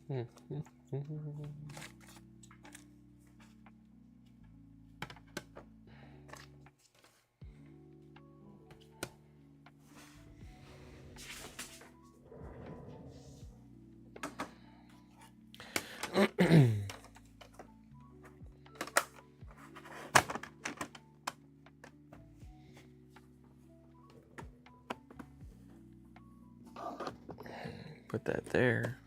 Put that there.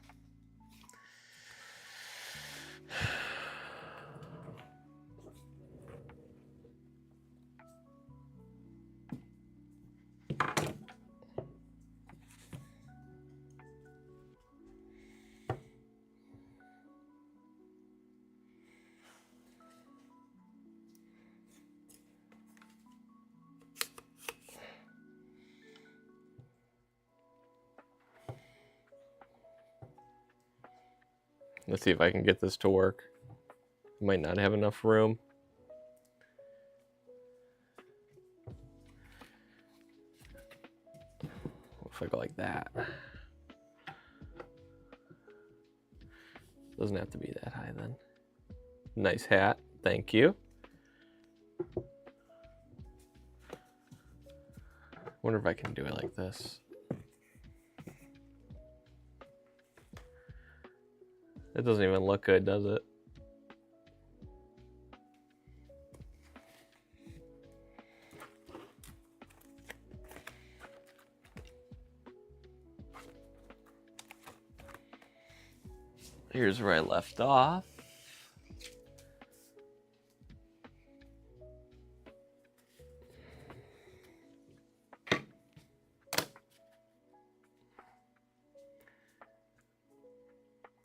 Let's see if I can get this to work. Might not have enough room. If I go like that. Doesn't have to be that high then. Nice hat, thank you. Wonder if I can do it like this. It doesn't even look good, does it? Here's where I left off.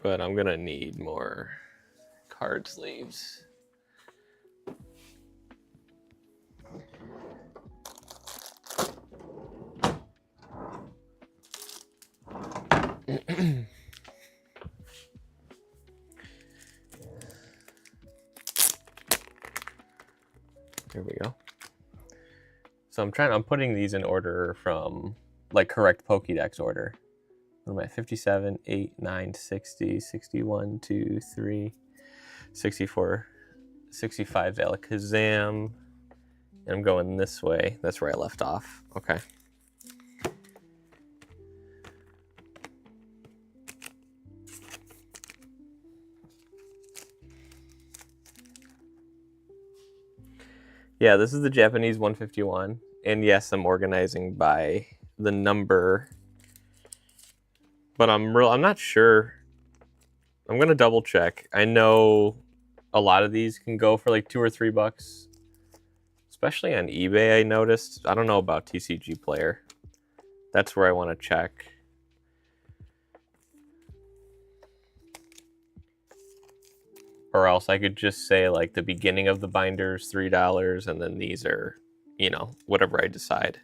But I'm gonna need more card sleeves. There we go. So I'm putting these in order from like correct Pokédex order. What am I? 57, 8, 9, 60, 61, 2, 3, 64, 65 Alakazam. And I'm going this way. That's where I left off. Okay. Yeah, this is the Japanese 151. And yes, I'm organizing by the number. But I'm not sure. I'm gonna double check. I know a lot of these can go for like $2 or $3, especially on eBay. I noticed. I don't know about TCG Player. That's where I want to check. Or else I could just say like the beginning of the binder's $3, and then these are, you know, whatever I decide.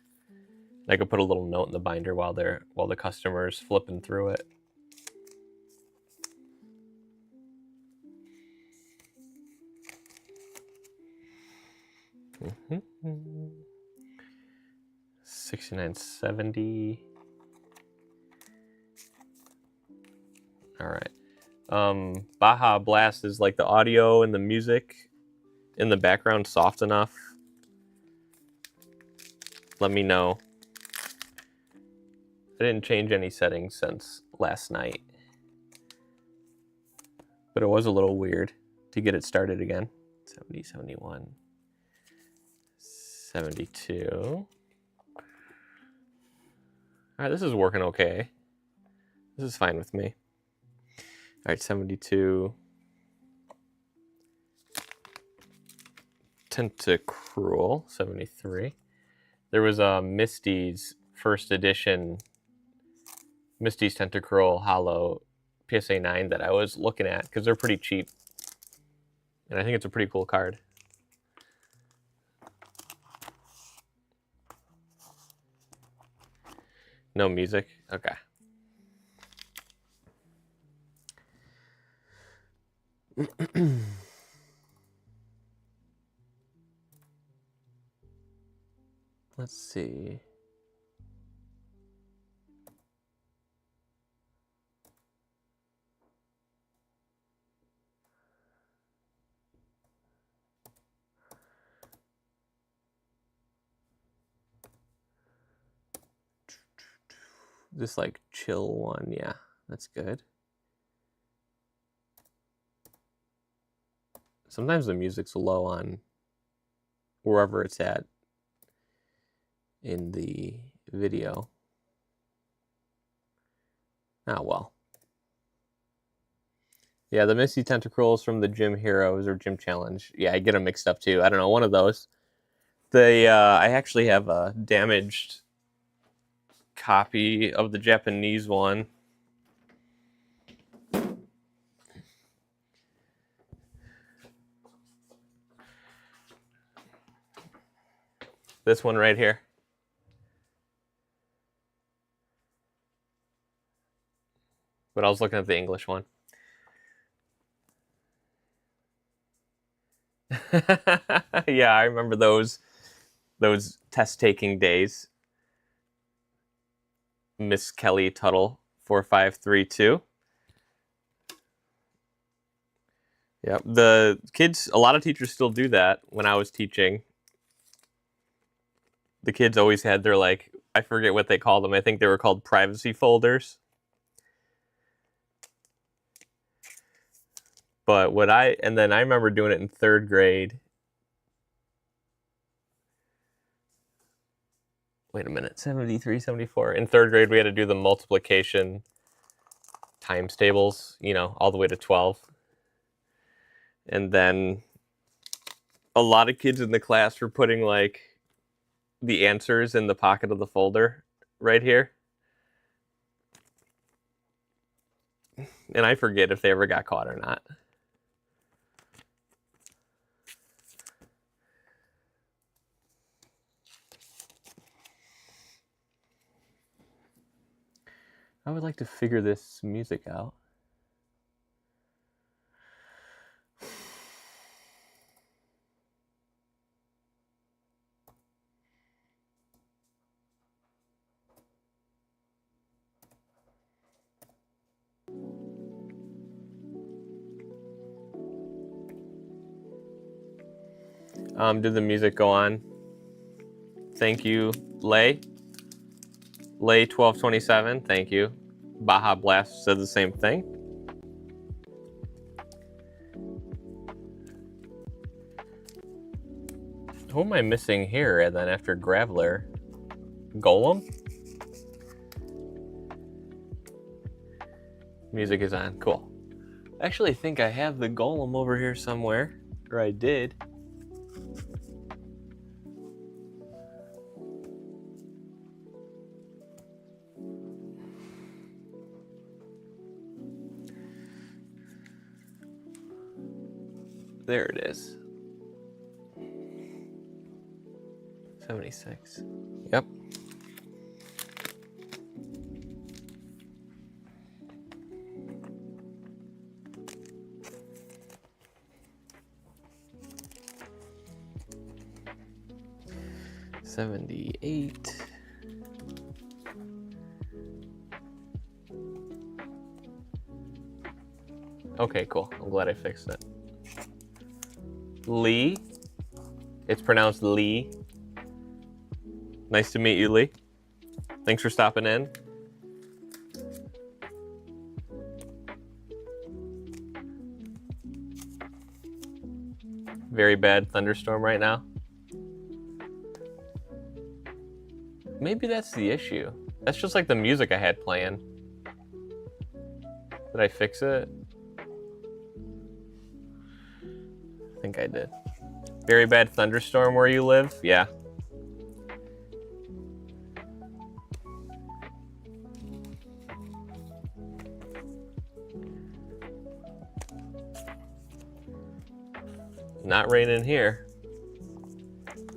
I could put a little note in the binder while the customer's flipping through it. Mm-hmm. 6970. All right. Baja Blast is like the audio and the music in the background soft enough. Let me know. I didn't change any settings since last night, but it was a little weird to get it started again. 70, 71, 72. All right, this is working okay. This is fine with me. All right, 72. Tentacruel, 73. There was a Misty's first edition, Misty's Tentacruel Hollow PSA 9 that I was looking at because they're pretty cheap. And I think it's a pretty cool card. No music? Okay. Let's see. Just like chill one. Yeah, that's good. Sometimes the music's low on wherever it's at in the video. Ah, well. Yeah, the Misty Tentacles from the Gym Heroes or Gym Challenge. Yeah, I get them mixed up too. I don't know, one of those. I actually have a damaged copy of the Japanese one. This one right here. But I was looking at the English one. Yeah, I remember those test taking days. Miss Kelly Tuttle 4532. Yep, the kids, a lot of teachers still do that. When I was teaching, the kids always had their, like, I forget what they called them. I think they were called privacy folders. But and then I remember doing it in 3rd grade. Wait a minute, 73, 74. In 3rd grade, we had to do the multiplication times tables, you know, all the way to 12. And then a lot of kids in the class were putting, like, the answers in the pocket of the folder right here. And I forget if they ever got caught or not. I would like to figure this music out. Did the music go on? Thank you, Lay 1227. Thank you. Baja Blast said the same thing. Who am I missing here? And then after Graveler, Golem. Music is on. Cool. I actually think I have the Golem over here somewhere, or I did. There it is. 76. Yep. $78. Okay, cool. I'm glad I fixed it. Lee. It's pronounced Lee. Nice to meet you, Lee. Thanks for stopping in. Very bad thunderstorm right now. Maybe that's the issue. That's just like the music I had playing. Did I fix it? I think I did. Very bad thunderstorm where you live? Yeah. Not raining here.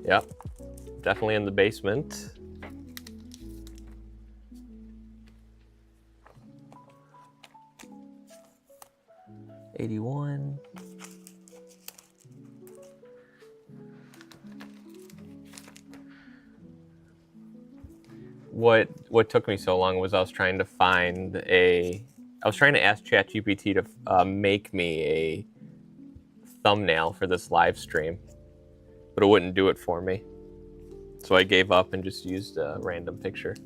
Yep. Definitely in the basement. $81. What took me so long was I was trying to ask ChatGPT to make me a thumbnail for this live stream, but it wouldn't do it for me. So I gave up and just used a random picture.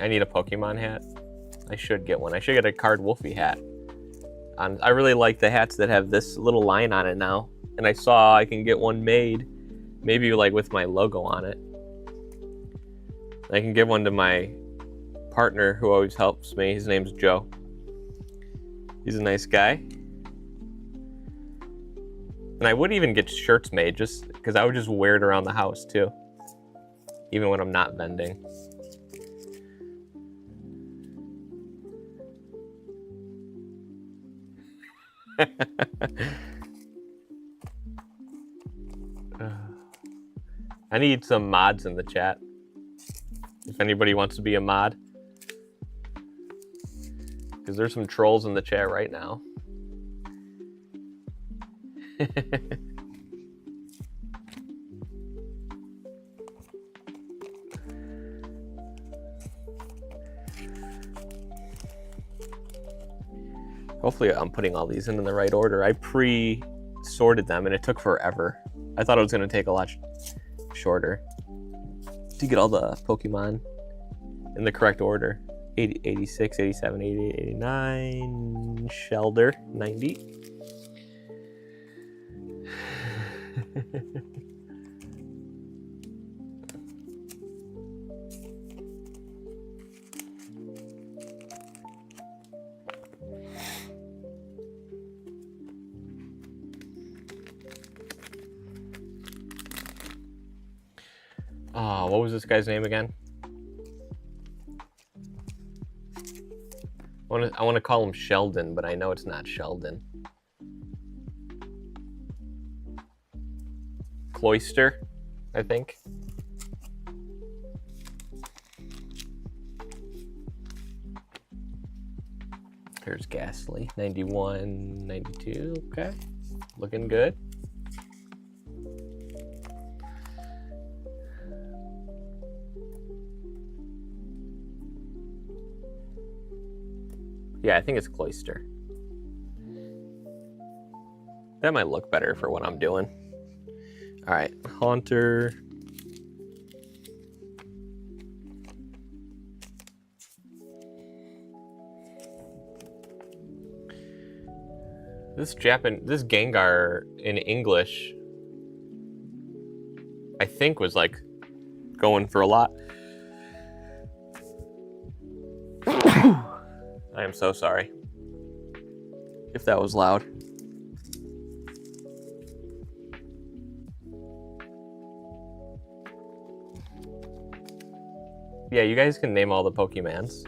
I need a Pokemon hat. I should get one. I should get a Card Wolfie hat. I really like the hats that have this little line on it now. And I saw I can get one made, maybe like with my logo on it. I can give one to my partner who always helps me. His name's Joe. He's a nice guy. And I would even get shirts made just because I would just wear it around the house too. Even when I'm not vending. I need some mods in the chat. If anybody wants to be a mod. Because there's some trolls in the chat right now. Hopefully I'm putting all these in the right order. I pre-sorted them and it took forever. I thought it was going to take a lot shorter to get all the Pokemon in the correct order. 80, 86, 87, 88, 89, Shelder, 90. Oh, what was this guy's name again? I want to call him Sheldon, but I know it's not Sheldon. Cloyster, I think. There's Ghastly, 91, 92, okay. Looking good. Yeah, I think it's Cloyster. That might look better for what I'm doing. All right, Haunter. This Gengar in English, I think was like going for a lot. I am so sorry if that was loud. Yeah, you guys can name all the Pokemons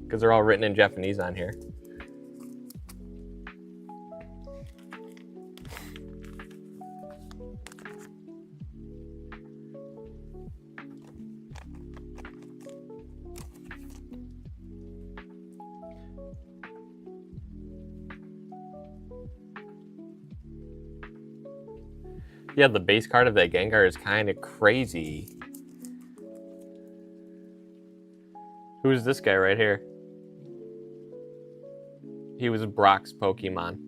because they're all written in Japanese on here. Yeah, the base card of that Gengar is kind of crazy. Who's this guy right here? He was Brock's Pokemon.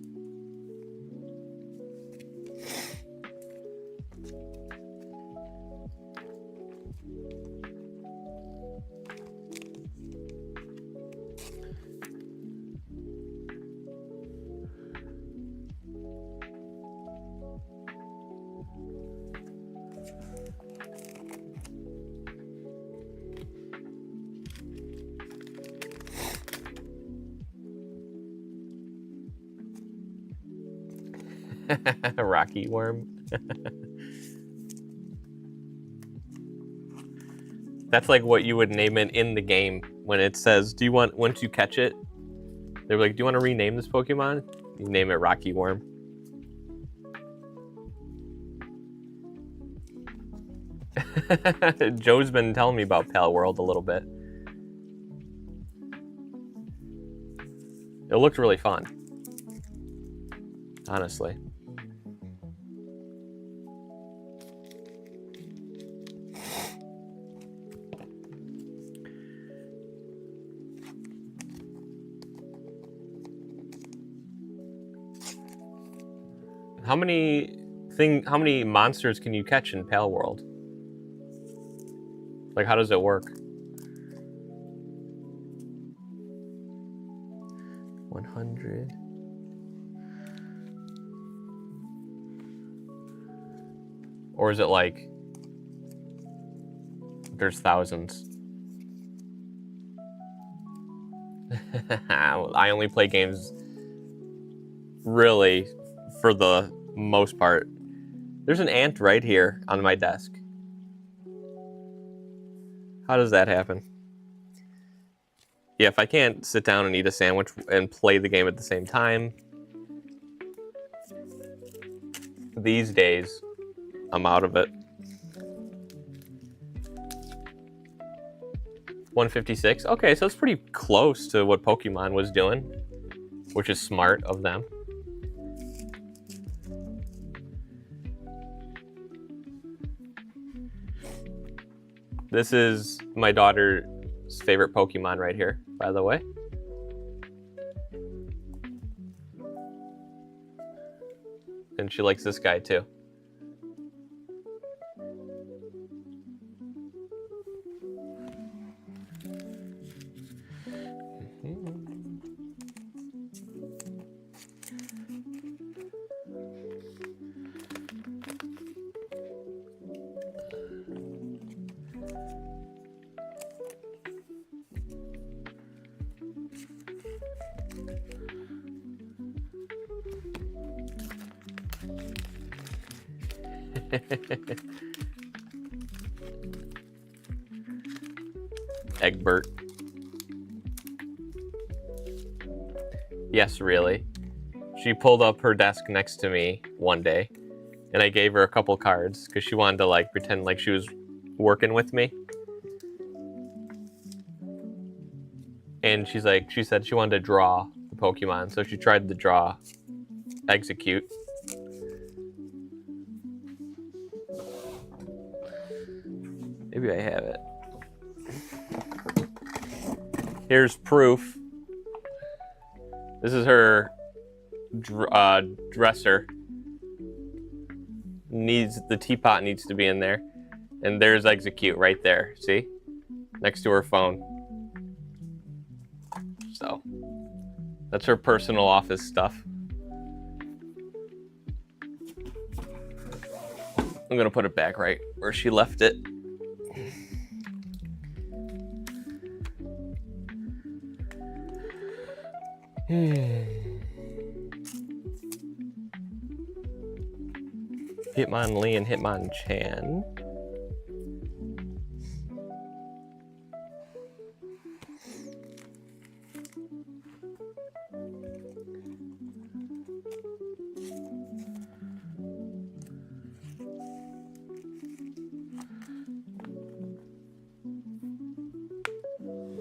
Rocky Worm. That's like what you would name it in the game when it says, do you want, once you catch it, they're like, do you want to rename this Pokemon? You name it Rocky Worm. Joe's been telling me about Pal World a little bit. It looked really fun, honestly. How many monsters can you catch in Pal World? Like, how does it work? 100. Or is it like there's thousands? I only play games really for the most part. There's an ant right here on my desk. How does that happen? Yeah, if I can't sit down and eat a sandwich and play the game at the same time, these days, I'm out of it. 156? Okay, so it's pretty close to what Pokemon was doing, which is smart of them. This is my daughter's favorite Pokemon right here, by the way. And she likes this guy too. Egbert. Yes, really. She pulled up her desk next to me one day, and I gave her a couple cards because she wanted to like pretend like she was working with me. And she said she wanted to draw the Pokemon, so she tried to draw Execute. Maybe I have it. Here's proof. This is her dresser. The teapot needs to be in there. And there's Execute right there, see? Next to her phone. So, that's her personal office stuff. I'm gonna put it back right where she left it. Hitmonlee and Hitmonchan.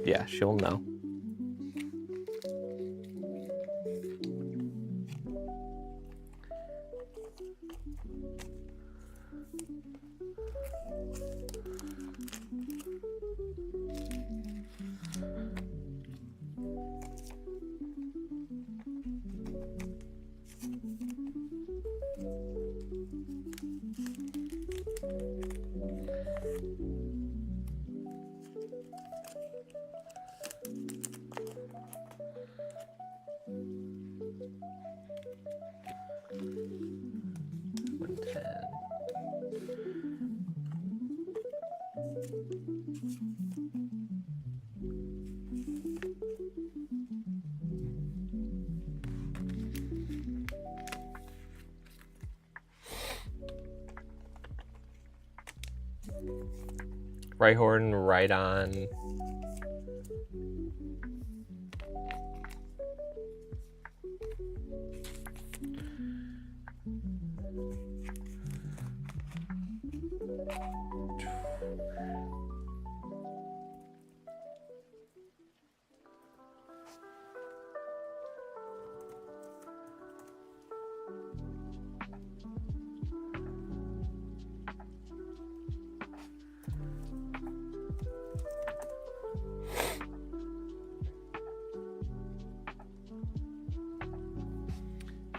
Yeah, she'll know. Rhyhorn, Rhydon.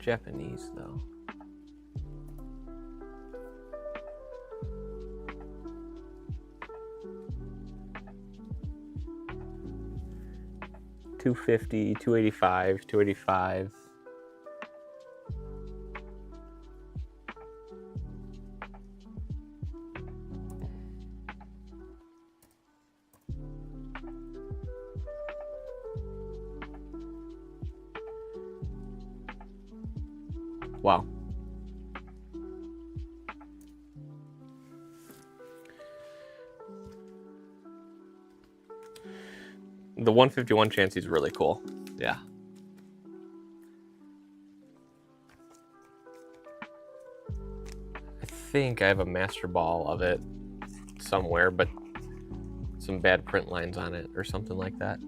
Japanese, though. $250, $285, $285. Wow. The 151 Chansey is really cool. Yeah. I think I have a master ball of it somewhere, but some bad print lines on it or something like that.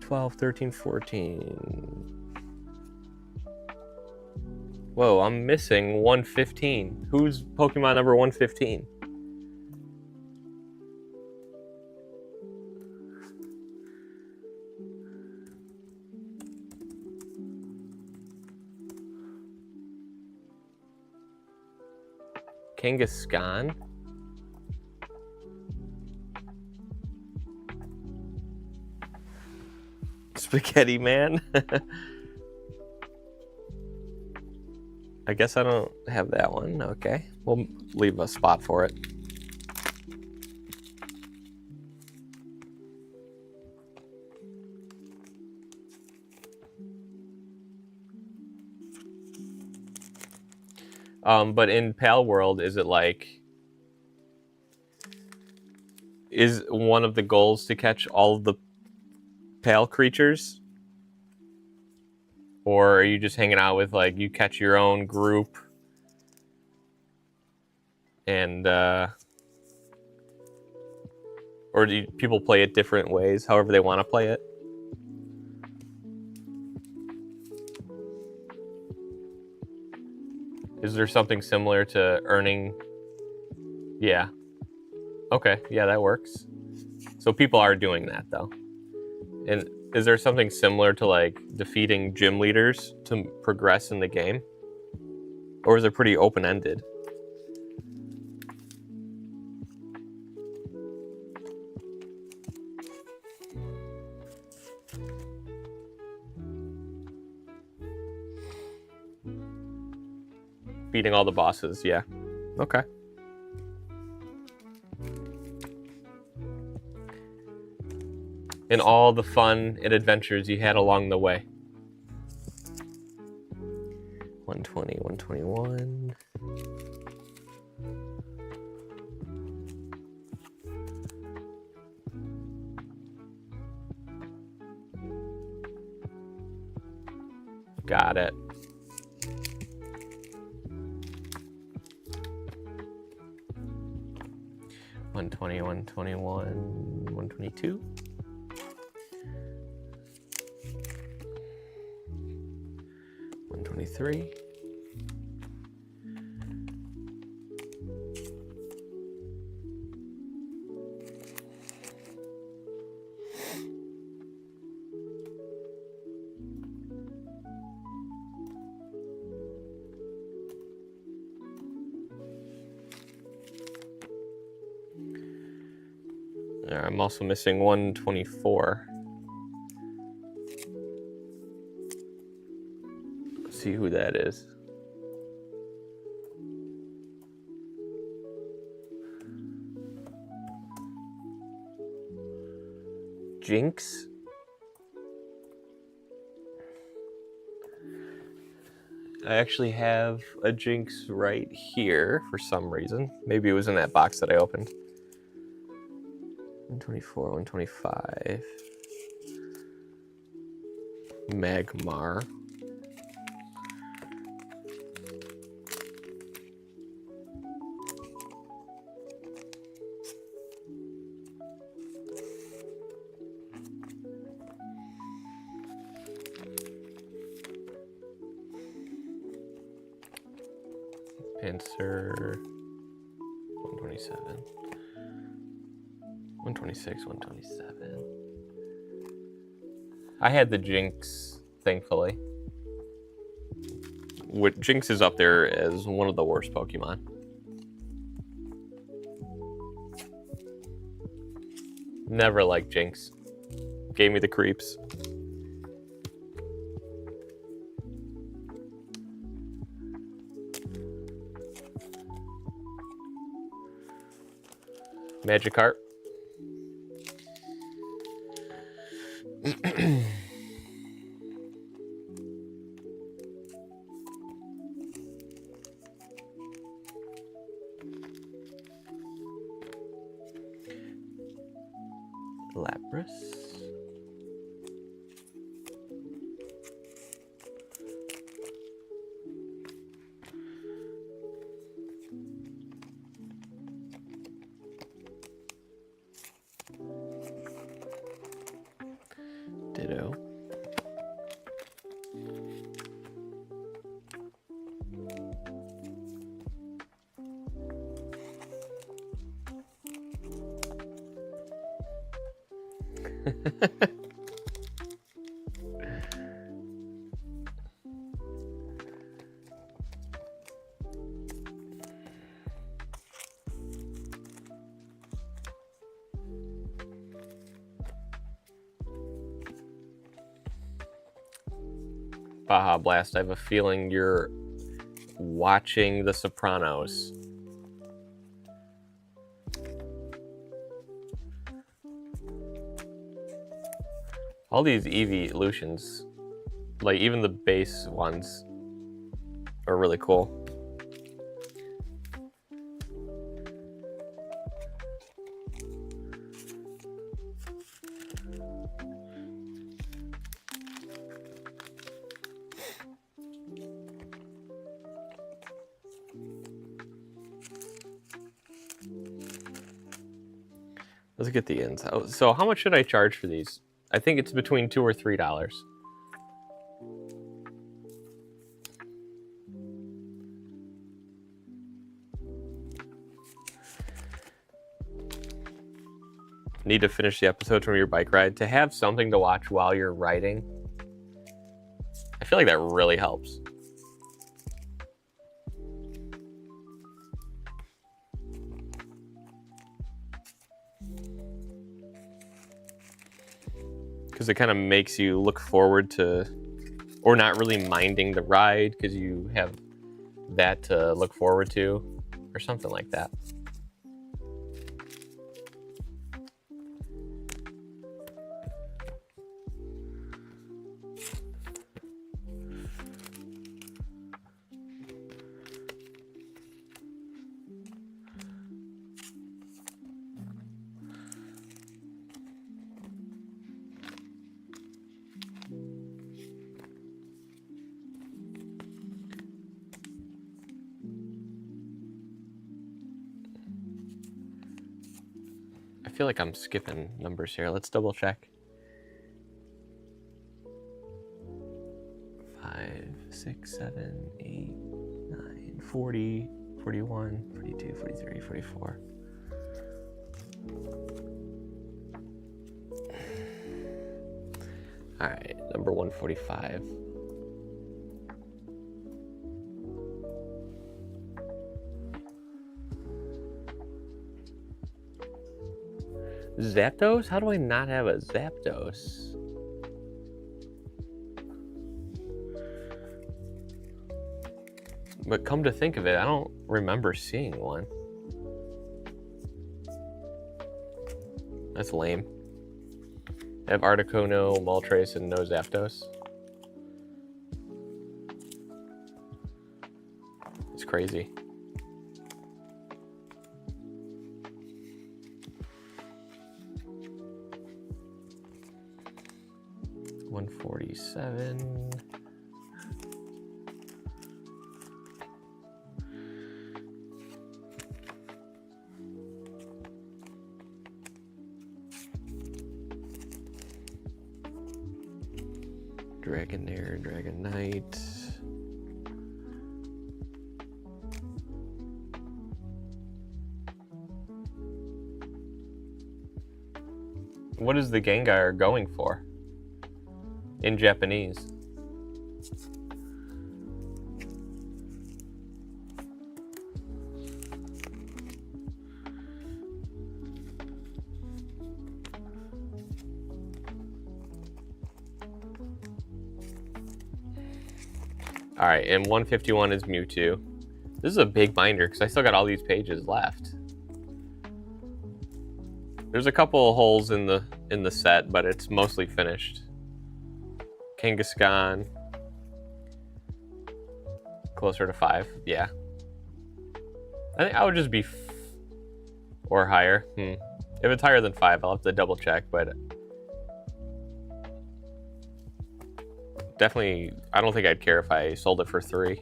12, 13, 14. Whoa, I'm missing 115. Who's Pokemon number 115? Kangaskhan? Spaghetti Man? I guess I don't have that one. Okay, we'll leave a spot for it. But in Pal World, is it like... Is one of the goals to catch all of the Pal creatures? Or are you just hanging out with, like, you catch your own group and, or do people play it different ways, however they want to play it? Is there something similar to earning? Yeah. Okay, yeah, that works. So people are doing that, though. And is there something similar to, like, defeating gym leaders to progress in the game? Or is it pretty open-ended? Beating all the bosses, yeah. Okay. And all the fun and adventures you had along the way. 120, 121. Got it. One 121, 122. 123. I'm also missing 124. Let's see who that is. Jinx? I actually have a Jinx right here for some reason. Maybe it was in that box that I opened. 124, 125. Magmar. Pinsir. 127. 126, 127. I had the Jinx, thankfully. Jinx is up there as one of the worst Pokemon. Never liked Jinx. Gave me the creeps. Magikarp. Lapras. Ditto. Baja Blast, I have a feeling you're watching The Sopranos. All these evolutions, like even the base ones, are really cool. Let's get the ins. So how much should I charge for these? I think it's between $2 or $3. Need to finish the episode from your bike ride. To have something to watch while you're riding, I feel like that really helps. Because it kind of makes you look forward to, or not really minding the ride because you have that to look forward to, or something like that. I feel like I'm skipping numbers here. Let's double check. 5, 6, 7, 8, 9, 40, 41, 42, 43, 44. All right, number 145. Zapdos? How do I not have a Zapdos? But come to think of it, I don't remember seeing one. That's lame. I have Articuno, Moltres, and no Zapdos. It's crazy. $147. Dragonair, Dragonite. What is the Gengar going for? In Japanese. All right, and 151 is Mewtwo. This is a big binder because I still got all these pages left. There's a couple of holes in the set, but it's mostly finished. Kangaskhan. Closer to 5, yeah. I think I would just be or higher. If it's higher than 5, I'll have to double check, but definitely, I don't think I'd care if I sold it for 3.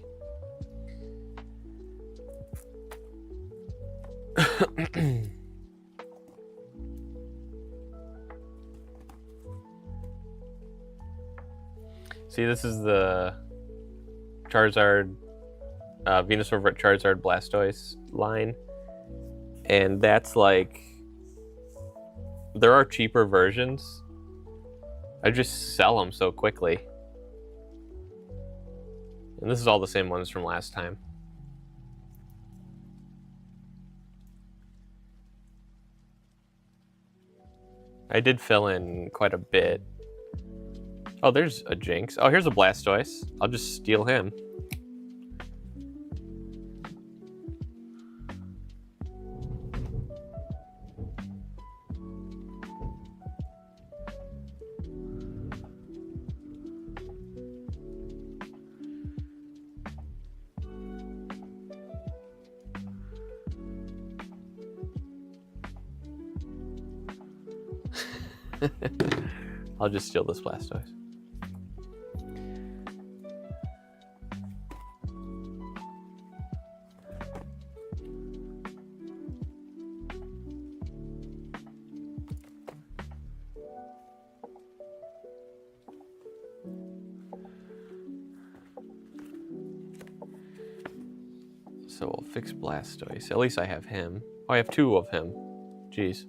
See, this is the Charizard, Venusaur Charizard Blastoise line. And that's like, there are cheaper versions. I just sell them so quickly. And this is all the same ones from last time. I did fill in quite a bit. Oh, there's a Jinx. Oh, here's a Blastoise. I'll just steal him. I'll just steal this Blastoise. So we'll fix Blastoise. At least I have him. Oh, I have 2 of him. Jeez.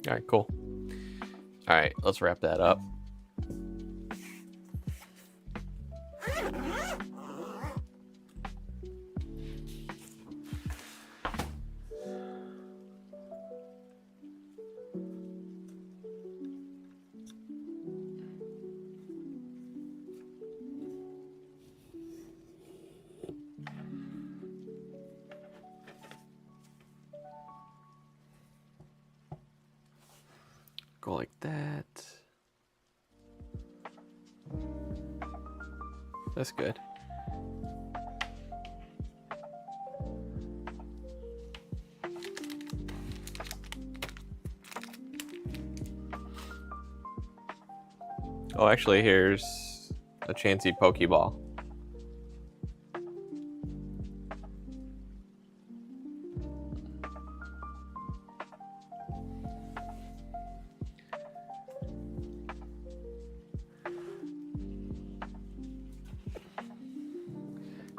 All right, cool. All right, let's wrap that up. Go like that. That's good. Oh, actually, here's a Chansey Pokeball.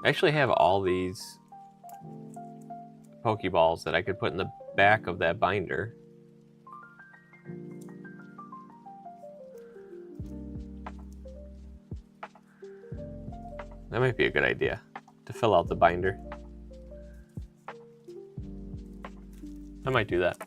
I actually have all these Pokeballs that I could put in the back of that binder. That might be a good idea, to fill out the binder. I might do that.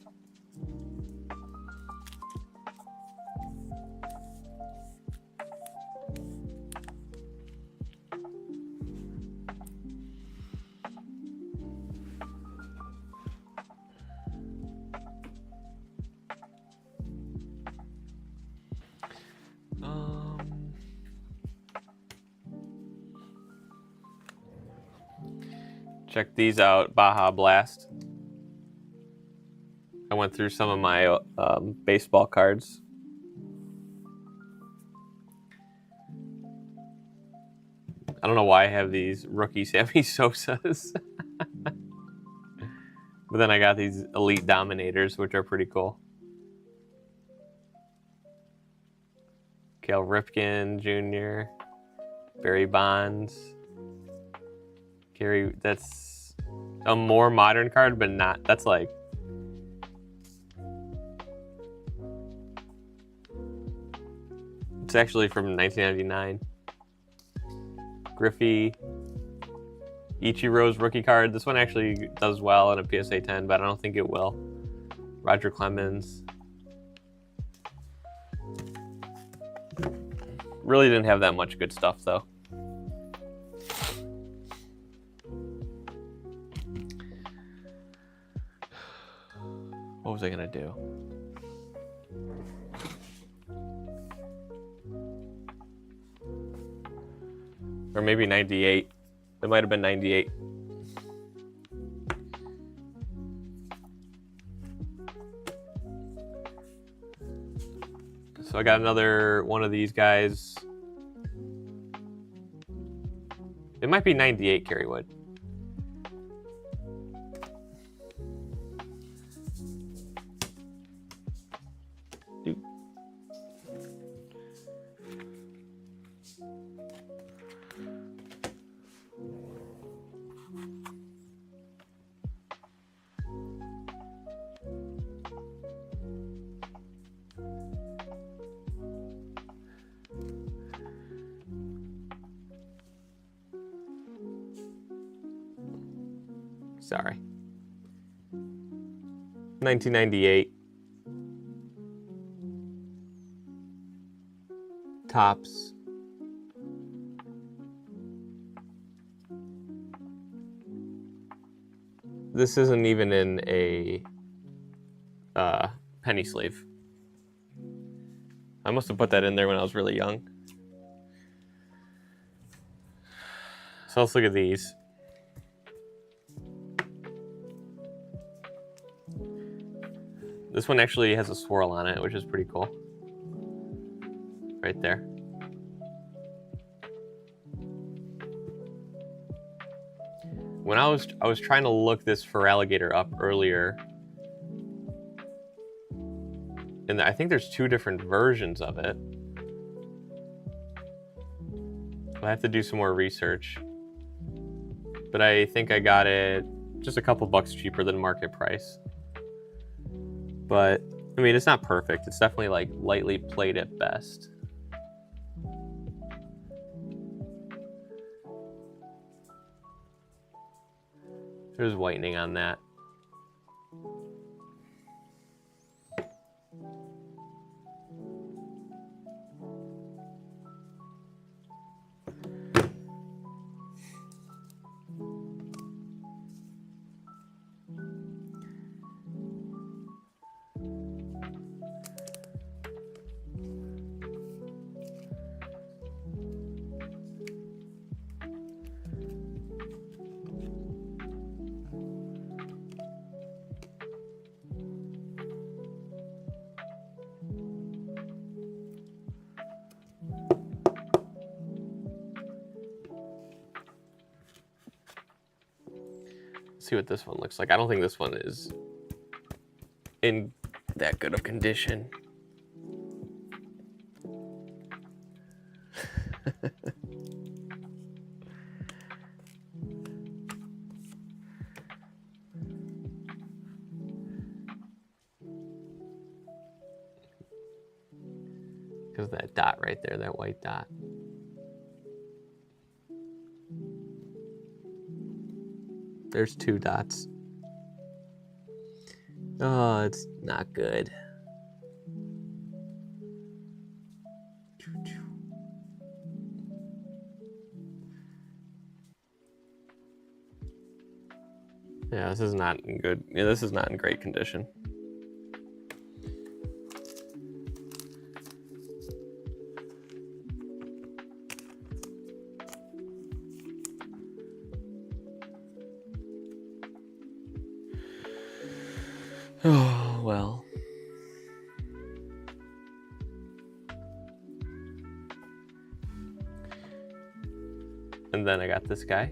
Check these out, Baja Blast. I went through some of my baseball cards. I don't know why I have these rookie Sammy Sosas. But then I got these Elite Dominators, which are pretty cool. Cal Ripken Jr., Barry Bonds. Gary, that's a more modern card, but not, that's like, it's actually from 1999. Griffey, Ichiro's rookie card. This one actually does well in a PSA 10, but I don't think it will. Roger Clemens. Really didn't have that much good stuff, though. What was I going to do? Or maybe 98. It might have been 98. So I got another one of these guys. It might be 98 Kerry Wood. Sorry. 1998. Tops. This isn't even in a penny sleeve. I must have put that in there when I was really young. So let's look at these. This one actually has a swirl on it, which is pretty cool. Right there. When I was trying to look this Feraligatr up earlier, and I think there's two different versions of it. I have to do some more research. But I think I got it just a couple bucks cheaper than market price. But, I mean, it's not perfect. It's definitely, like, lightly played at best. There's whitening on that. See what this one looks like. I don't think this one is in that good of condition. Because of that dot right there, that white dot. There's two dots. Oh, it's not good. Yeah, this is not in good. Yeah, this is not in great condition. Oh, well. And then I got this guy.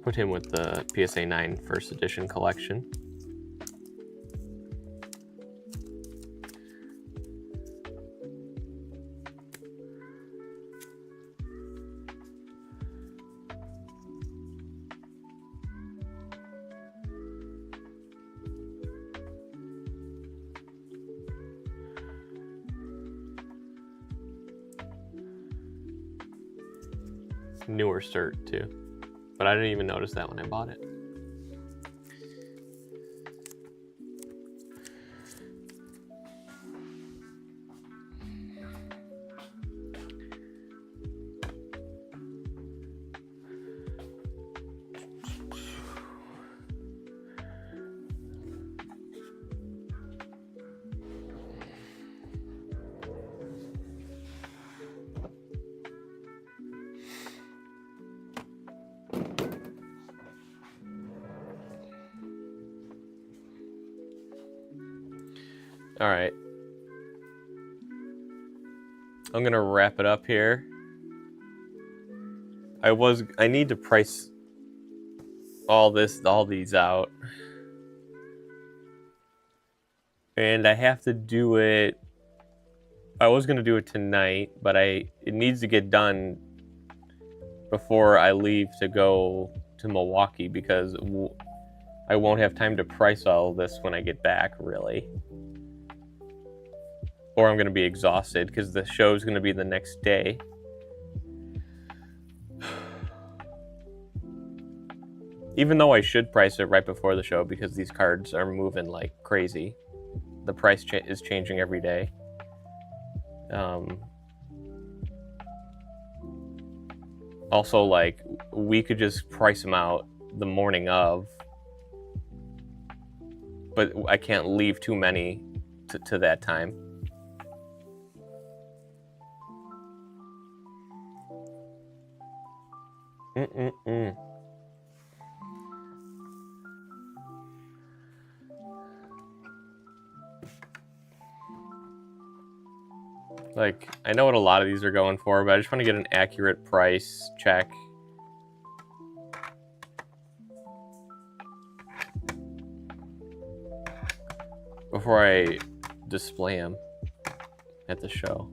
Put him with the PSA 9 first edition collection. newer cert too, but I didn't even notice that when I bought it. All right. I'm going to wrap it up here. I need to price all these out. And I have to do it. I was going to do it tonight, but it needs to get done before I leave to go to Milwaukee, because I won't have time to price all this when I get back, really. Or I'm going to be exhausted because the show's going to be the next day. Even though I should price it right before the show because these cards are moving like crazy. The price is changing every day. Also, like, we could just price them out the morning of, but I can't leave too many to that time. Like, I know what a lot of these are going for, but I just want to get an accurate price check. Before I display them at the show.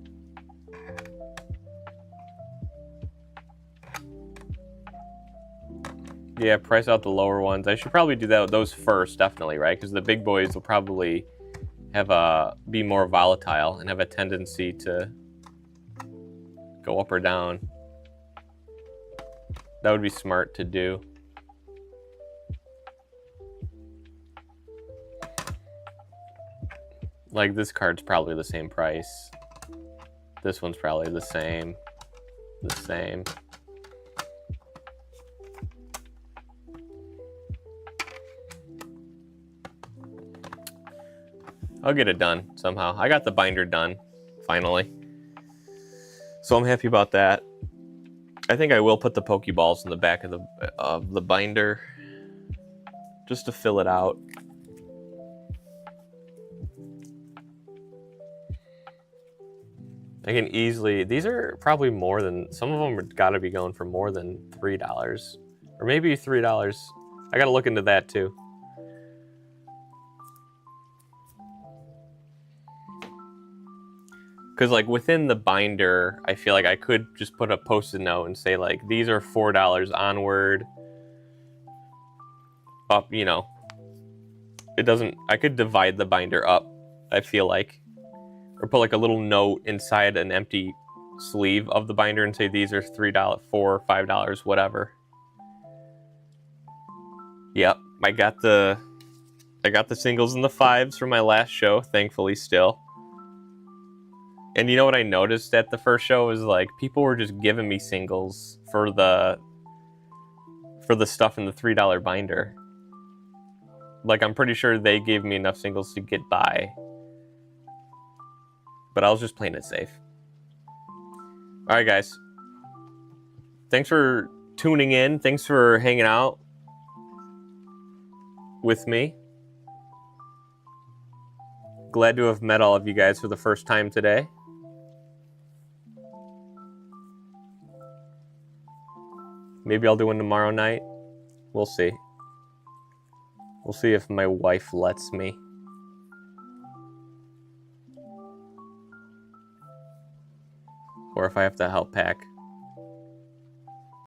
Yeah, price out the lower ones. I should probably do those first, definitely, right? Because the big boys will probably be more volatile and have a tendency to go up or down. That would be smart to do. Like, this card's probably the same price. This one's probably the same. The same. I'll get it done somehow. I got the binder done, finally. So I'm happy about that. I think I will put the Pokeballs in the back of the binder just to fill it out. I can easily, these are probably more than, some of them are gotta be going for more than $3. Or maybe $3. I gotta look into that too. Because, like, within the binder, I feel like I could just put a post-it note and say, like, these are $4 onward. Up, you know. It doesn't, I could divide the binder up, I feel like. Or put, like, a little note inside an empty sleeve of the binder and say these are $3, $4, $5, whatever. Yep, I got the singles and the fives from my last show, thankfully still. And you know what I noticed at the first show is, like, people were just giving me singles for the stuff in the $3 binder. Like, I'm pretty sure they gave me enough singles to get by. But I was just playing it safe. Alright, guys. Thanks for tuning in. Thanks for hanging out with me. Glad to have met all of you guys for the first time today. Maybe I'll do one tomorrow night. We'll see. We'll see if my wife lets me. Or if I have to help pack.